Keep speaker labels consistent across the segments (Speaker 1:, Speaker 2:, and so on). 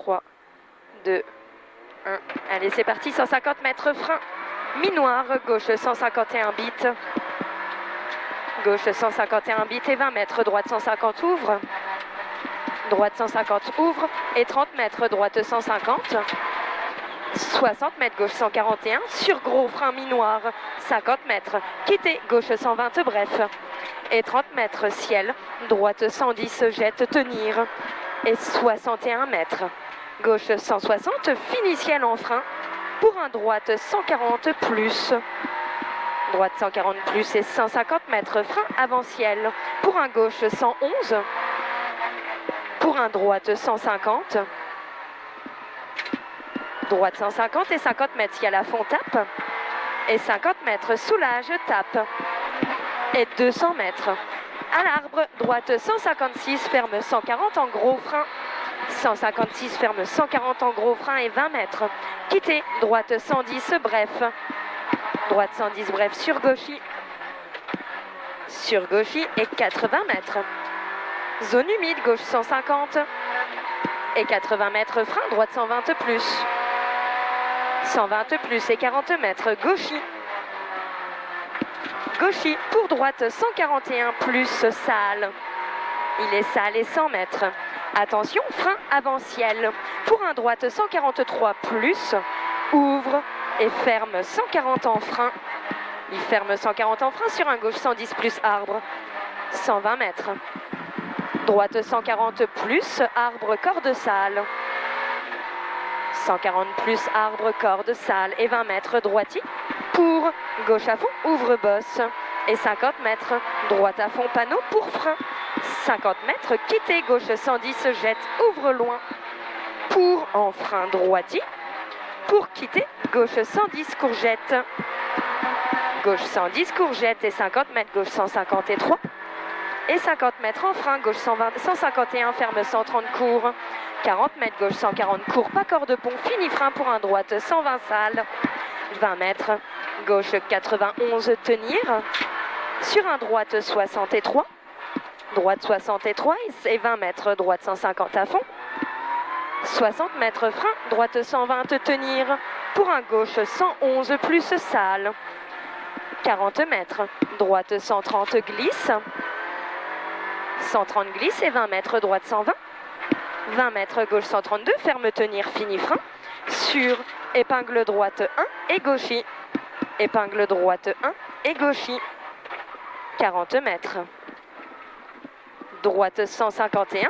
Speaker 1: 3, 2, 1. Allez, c'est parti, 150 mètres frein. Mi-noir, gauche 151 bits. Gauche 151 bits et 20 mètres, droite 150 ouvre. Droite 150 ouvre et 30 mètres, droite 150. 60 mètres, gauche 141. Sur gros frein mi-noir, 50 mètres. Quitter, gauche 120 bref. Et 30 mètres, ciel. Droite 110, jette, tenir. Et 61 mètres. Gauche 160, fini ciel en frein. Pour un droite 140 plus. Droite 140 plus et 150 mètres, frein avant ciel. Pour un gauche 111. Pour un droite 150. Droite 150 et 50 mètres, ciel à fond, tape. Et 50 mètres, soulage, tape. Et 200 mètres. À l'arbre, droite 156, ferme 140 en gros frein. 156, ferme 140 en gros frein et 20 mètres. Quitter, droite 110, bref. Droite 110, bref, sur gauchy. Sur gauchy et 80 mètres. Zone humide, gauche 150. Et 80 mètres, frein, droite 120 plus. 120 plus et 40 mètres, gauchy. Gauchy, pour droite 141 plus, sale. Il est sale et 100 mètres. Attention, frein avant ciel. Pour un droite 143 plus, ouvre et ferme 140 en frein. Il ferme 140 en frein sur un gauche 110 plus arbre. 120 mètres. Droite 140 plus, arbre, corde sale. 140 plus, arbre, corde sale et 20 mètres, droitier. Pour gauche à fond, ouvre bosse. Et 50 mètres, droite à fond, panneau pour frein. 50 mètres, quitter, gauche 110, jette, ouvre loin. Pour en frein droitier. Pour quitter, gauche 110, courgette. Gauche 110, courgette et 50 mètres, gauche 153. Et 50 mètres en frein, gauche 120, 151, ferme 130 court. 40 mètres, gauche 140 court, pas corde pont, fini frein pour un droite 120 sale. 20 mètres, gauche 91, tenir. Sur un droite 63. Droite 63 et 20 mètres, droite 150 à fond. 60 mètres frein, droite 120 tenir. Pour un gauche 111 plus sale. 40 mètres, droite 130 glisse. 130 glisse et 20 mètres, droite 120. 20 mètres, gauche 132, ferme tenir, fini frein. Sur épingle droite 1 et gauchy. Épingle droite 1 et gauchy. 40 mètres. Droite 151.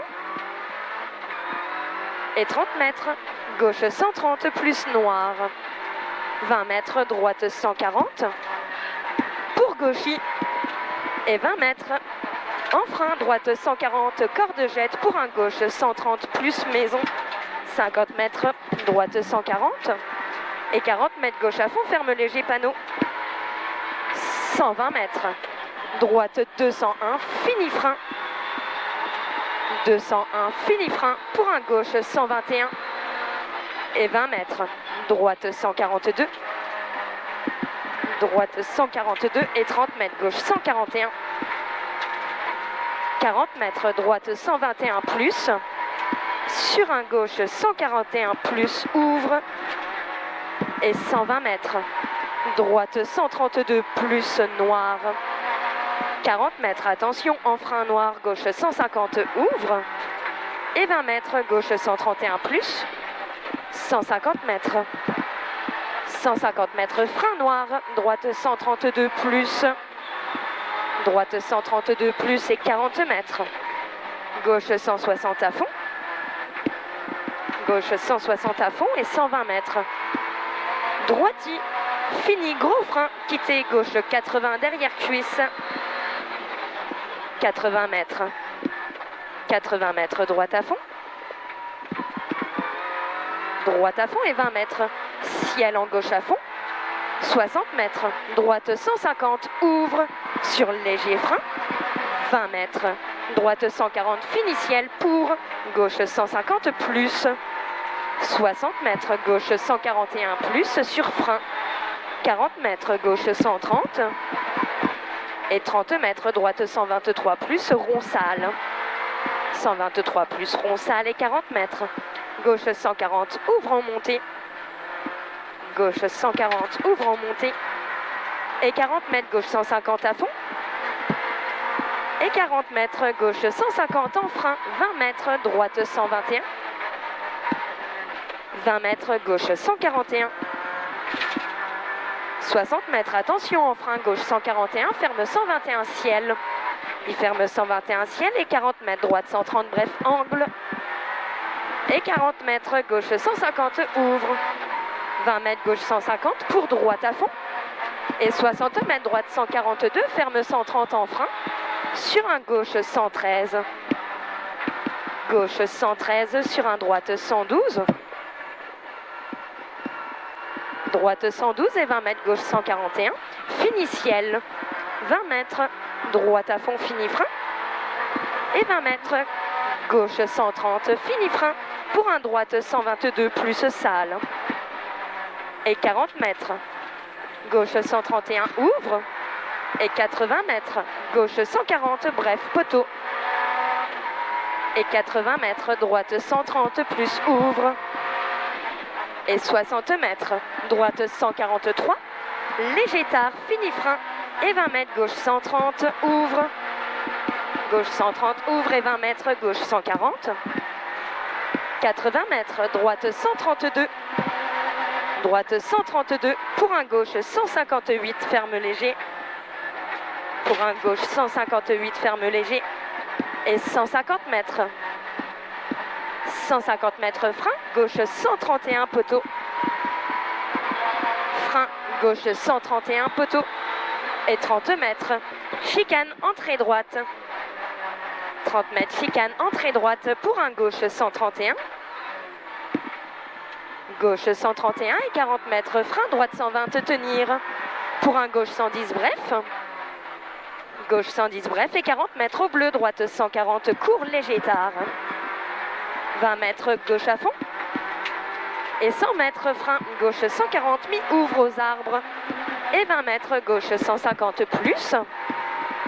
Speaker 1: Et 30 mètres. Gauche 130 plus noir. 20 mètres, droite 140. Pour gauchy. Et 20 mètres. En frein, droite 140, corde jette pour un gauche 130 plus maison. 50 mètres, droite 140. Et 40 mètres, gauche à fond, ferme léger panneau. 120 mètres. Droite 201, fini frein. 201, fini frein pour un gauche 121. Et 20 mètres. Droite 142. Droite 142 et 30 mètres, gauche 141. 40 mètres, droite 121 plus. Sur un gauche 141 plus, ouvre. Et 120 mètres. Droite 132 plus, noir. 40 mètres, attention, en frein noir, gauche 150, ouvre. Et 20 mètres, gauche 131 plus. 150 mètres. 150 mètres, frein noir, droite 132 plus. Droite 132 plus et 40 mètres. Gauche 160 à fond. Gauche 160 à fond et 120 mètres. Droitier, fini, gros frein, quitter, gauche 80 derrière cuisse. 80 mètres. 80 mètres, droite à fond. Droite à fond et 20 mètres. Ciel en gauche à fond. 60 mètres. Droite 150, ouvre. Sur léger frein. 20 mètres. Droite 140, fini ciel pour. Gauche 150 plus. 60 mètres. Gauche 141 plus sur frein. 40 mètres. Gauche 130. Et 30 mètres. Droite 123 plus rond sale. 123 plus rond sale et 40 mètres. Gauche 140, ouvre en montée. Gauche 140, ouvre en montée. Et 40 mètres, gauche 150 à fond. Et 40 mètres, gauche 150 en frein. 20 mètres, droite 121. 20 mètres, gauche 141. 60 mètres, attention en frein, gauche 141, ferme 121 ciel. Il ferme 121 ciel et 40 mètres, droite 130, bref, angle. Et 40 mètres, gauche 150, ouvre. 20 mètres, gauche 150 pour droite à fond. Et 60 mètres, droite 142, ferme 130 en frein. Sur un gauche 113. Gauche 113, sur un droite 112. Droite 112 et 20 mètres, gauche 141. Fini ciel. 20 mètres, droite à fond, fini frein. Et 20 mètres, gauche 130, fini frein. Pour un droite 122 plus salle. Et 40 mètres, gauche 131, ouvre. Et 80 mètres, gauche 140, bref, poteau. Et 80 mètres, droite 130 plus ouvre. Et 60 mètres, droite 143, léger tard, fini frein. Et 20 mètres, gauche 130, ouvre. Gauche 130, ouvre et 20 mètres, gauche 140. 80 mètres, droite 132. Droite 132, pour un gauche 158, ferme léger. Pour un gauche 158, ferme léger. Et 150 mètres. 150 mètres frein, gauche 131 poteau. Frein, gauche 131 poteau. Et 30 mètres, chicane, entrée droite. 30 mètres, chicane, entrée droite pour un gauche 131. Gauche 131 et 40 mètres, frein, droite 120, tenir. Pour un gauche 110, bref. Gauche 110, bref et 40 mètres au bleu, droite 140, court, léger tard. 20 mètres, gauche à fond. Et 100 mètres, frein, gauche 140, mi-ouvre aux arbres. Et 20 mètres, gauche 150 plus.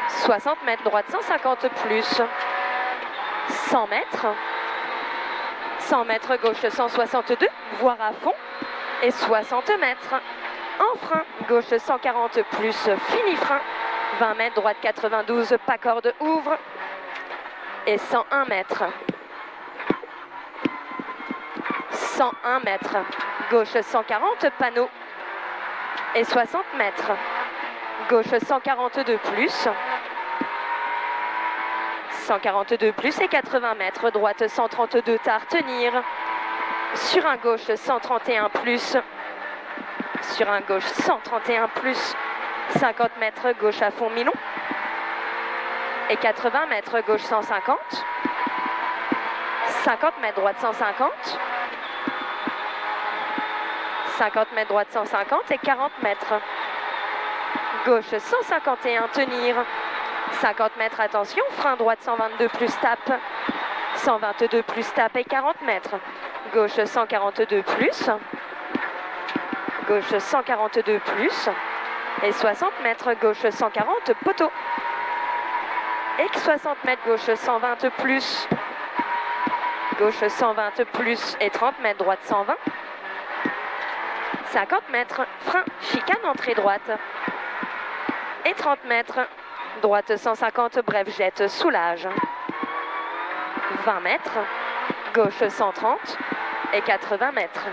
Speaker 1: 60 mètres, droite 150 plus. 100 mètres. 100 mètres, gauche 162, voire à fond. Et 60 mètres. En frein, gauche 140 plus, fini frein. 20 mètres, droite 92, pas corde, ouvre. Et 101 mètres. 101 mètres, gauche 140, panneau. Et 60 mètres, gauche 142 plus. 142 plus et 80 mètres, droite 132, tard, tenir. Sur un gauche 131 plus. Sur un gauche 131 plus. 50 mètres, gauche à fond, mi-long. Et 80 mètres, gauche 150. 50 mètres, droite 150. 50 mètres, droite 150 et 40 mètres. Gauche 151, tenir. 50 mètres, attention, frein droite 122 plus tape. 122 plus tape et 40 mètres. Gauche 142 plus. Gauche 142 plus. Et 60 mètres, gauche 140, poteau. Et 60 mètres, gauche 120 plus. Gauche 120 plus et 30 mètres, droite 120. 50 mètres, frein, chicane, entrée droite. Et 30 mètres, droite 150, bref, jette, soulage. 20 mètres, gauche 130 et 80 mètres.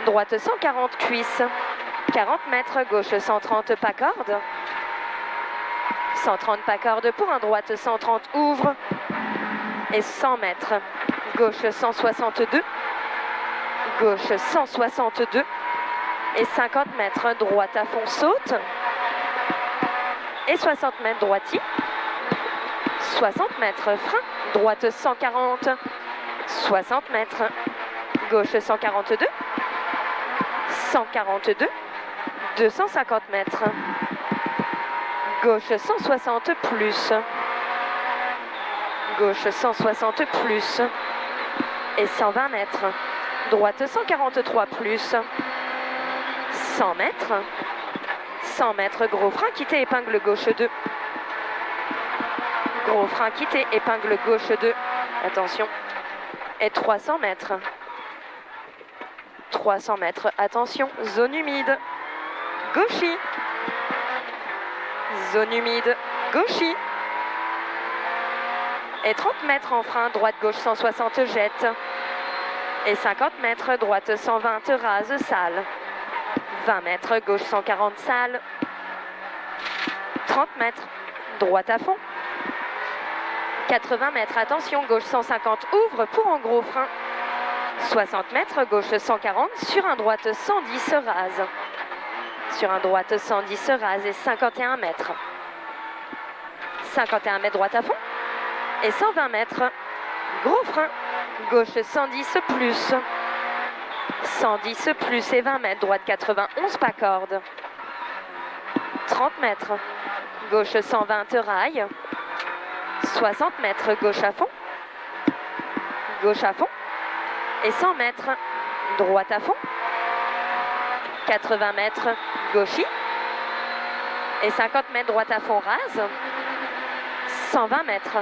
Speaker 1: Droite 140, cuisse. 40 mètres, gauche 130, pas corde. 130 pas corde pour un droite 130, ouvre. Et 100 mètres, gauche 162. Gauche 162. Et 50 mètres, droite à fond, saute. Et 60 mètres, droitier. 60 mètres, frein, droite 140. 60 mètres, gauche 142. 142. 250 mètres. Gauche 160 plus. Gauche 160 plus. Et 120 mètres. Droite 143 plus. 100 mètres. 100 mètres, gros frein quitté, épingle gauche 2. Gros frein quitté, épingle gauche 2. Attention. et 300 mètres. 300 mètres, attention, zone humide, gauchis. Zone humide, gauchis. Et 30 mètres en frein, droite-gauche 160 jette. Et 50 mètres, droite 120 rase, sale. 20 mètres, gauche 140 sale. 30 mètres, droite à fond. 80 mètres, attention, gauche 150, ouvre pour un gros frein. 60 mètres, gauche 140, sur un droite 110 rase. Sur un droite 110 rase et 51 mètres. 51 mètres, droite à fond. Et 120 mètres, gros frein, gauche 110 plus. 110 plus et 20 mètres, droite 91, pas corde. 30 mètres, gauche 120 rail. 60 mètres, gauche à fond. Gauche à fond. Et 100 mètres, droite à fond. 80 mètres, gauchis. Et 50 mètres, droite à fond, rase. 120 mètres,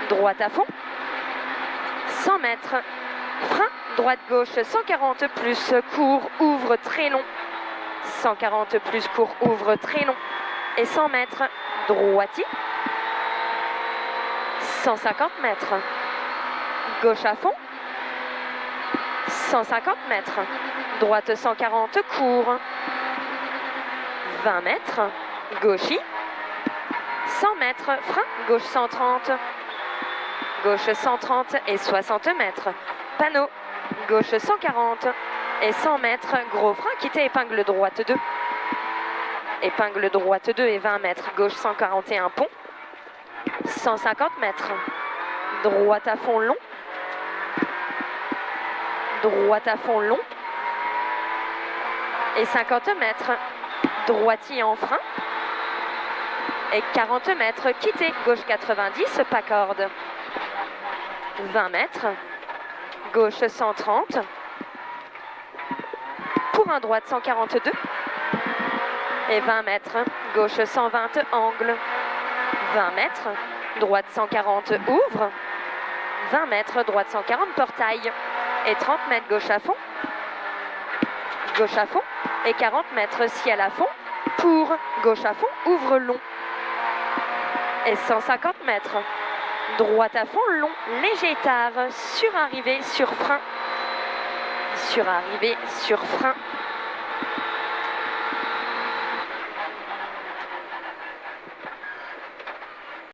Speaker 1: droite à fond. 100 mètres, frein, droite-gauche, 140 plus, court, ouvre, très long. 140 plus, court, ouvre, très long. Et 100 mètres, droitier. 150 mètres, gauche à fond. 150 mètres, droite 140, court. 20 mètres, gauchis. 100 mètres, frein, gauche 130. Gauche 130 et 60 mètres. Panneau, gauche 140 et 100 mètres, gros frein, quitter épingle droite 2. Épingle droite 2 et 20 mètres, gauche 141, pont. 150 mètres, droite à fond long. Droite à fond long. Et 50 mètres, droitier en frein. Et 40 mètres, quitter, gauche 90, pas corde. 20 mètres, gauche 130. Pour un droite 142. Et 20 mètres, gauche 120, angle. 20 mètres, droite 140, ouvre. 20 mètres, droite 140, portail. Et 30 mètres, gauche à fond. Gauche à fond. Et 40 mètres, ciel à fond. Pour gauche à fond, ouvre long. Et 150 mètres, droite à fond, long, léger tard, sur arrivée, sur frein. Sur arrivée, sur frein.